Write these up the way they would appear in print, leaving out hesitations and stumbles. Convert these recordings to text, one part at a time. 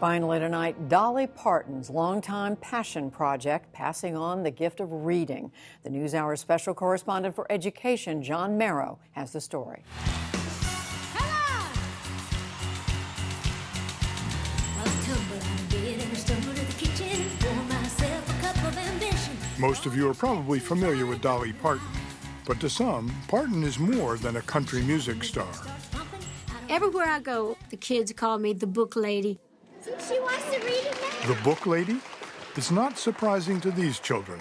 Finally tonight, Dolly Parton's longtime passion project, passing on the gift of reading. The NewsHour special correspondent for education, John Merrow, has the story. Most of you are probably familiar with Dolly Parton, but to some, Parton is more than a country music star. Everywhere I go, the kids call me the book lady. She wants to read it now. The book lady? It's not surprising to these children.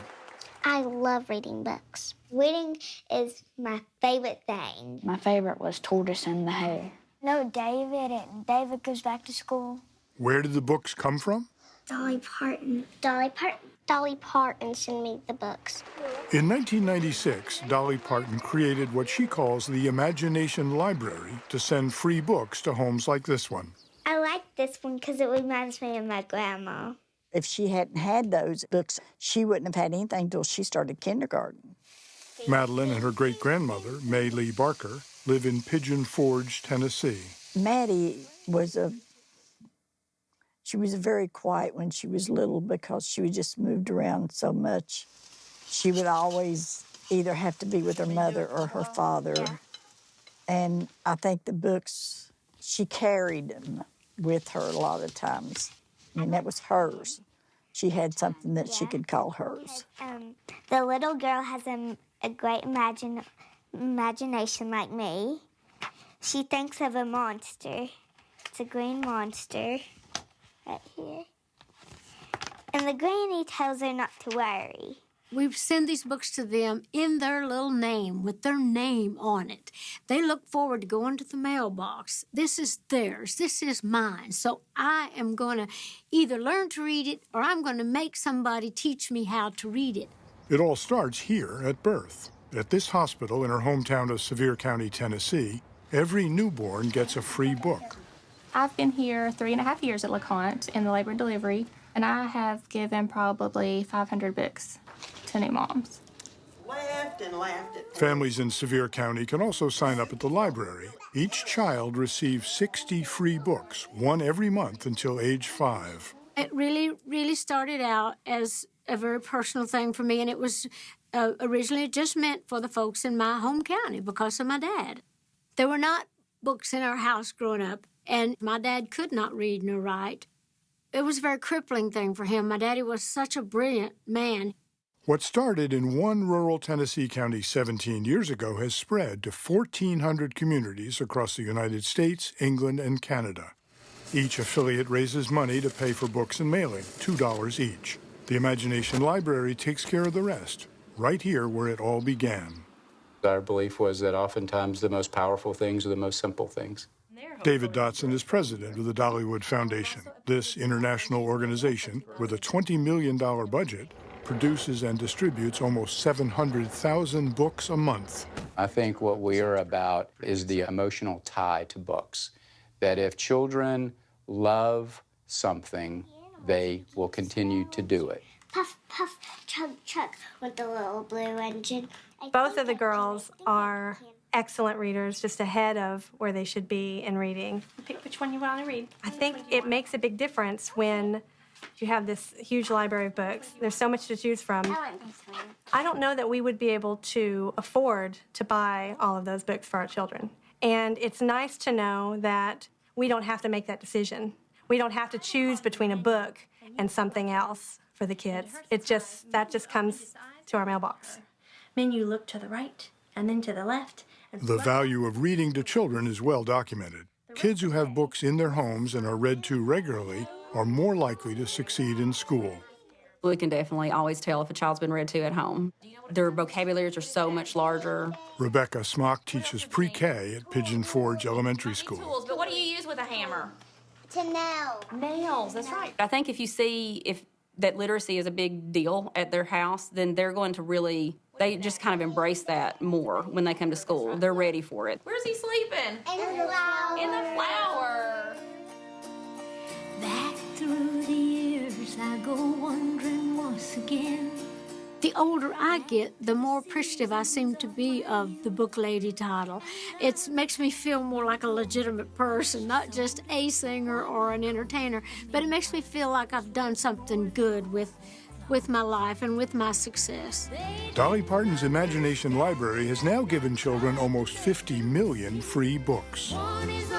I love reading books. Reading is my favorite thing. My favorite was Tortoise and the Hare. No, David, and David goes back to school. Where did the books come from? Dolly Parton. Dolly Parton. Dolly Parton sent me the books. In 1996, Dolly Parton created what she calls the Imagination Library to send free books to homes like this one. I like this one because it reminds me of my grandma. If she hadn't had those books, she wouldn't have had anything until she started kindergarten. Madeline and her great-grandmother, May Lee Barker, live in Pigeon Forge, Tennessee. Maddie was very quiet when she was little because she just moved around so much. She would always either have to be with her mother or her father. Yeah. And I think the books, she carried them with her a lot of times. I mean, that was hers. She had something that she could call hers. The little girl has a great imagination like me. She thinks of a monster. It's a green monster right here. And the granny tells her not to worry. We send these books to them in their little name, with their name on it. They look forward to going to the mailbox. This is theirs. This is mine. So I am going to either learn to read it or I'm going to make somebody teach me how to read it. It all starts here at birth. At this hospital in her hometown of Sevier County, Tennessee, every newborn gets a free book. I've been here 3.5 years at LeConte in the labor and delivery, and I have given probably 500 books to new moms. Families in Sevier County can also sign up at the library. Each child receives 60 free books, one every month until age 5. It really started out as a very personal thing for me, and it was originally just meant for the folks in my home county because of my dad. There were not books in our house growing up, and my dad could not read nor write. It was a very crippling thing for him. My daddy was such a brilliant man. What started in one rural Tennessee county 17 years ago has spread to 1,400 communities across the United States, England, and Canada. Each affiliate raises money to pay for books and mailing, $2 each. The Imagination Library takes care of the rest, right here where it all began. Our belief was that oftentimes the most powerful things are the most simple things. David Dotson is president of the Dollywood Foundation. This international organization, with a $20 million budget, produces and distributes almost 700,000 books a month. I think what we are about is the emotional tie to books, that if children love something, they will continue to do it. Puff, puff, chug, chug with the little blue engine. Both of the girls are excellent readers, just ahead of where they should be in reading. Pick which one you want to read. I think it makes a big difference when you have this huge library of books. There's so much to choose from. I don't know that we would be able to afford to buy all of those books for our children. And it's nice to know that we don't have to make that decision. We don't have to choose between a book and something else for the kids. That just comes to our mailbox. Then you look to the right and then to the left. The value of reading to children is well documented. Kids who have books in their homes and are read to regularly are more likely to succeed in school. We can definitely always tell if a child's been read to at home. Their vocabularies are so much larger. Rebecca Smock teaches pre-K at Pigeon Forge Elementary School. Tools, but what do you use with a hammer? To nail. Nails, that's right. I think if you see that literacy is a big deal at their house, then they're going to really, they just kind of embrace that more when they come to school. They're ready for it. Where's he sleeping? In the flower. In the flower. Back through the years I go wandering once again. The older I get, the more appreciative I seem to be of the Book Lady title. It makes me feel more like a legitimate person, not just a singer or an entertainer, but it makes me feel like I've done something good with my life and with my success. Dolly Parton's Imagination Library has now given children almost 50 million free books. One is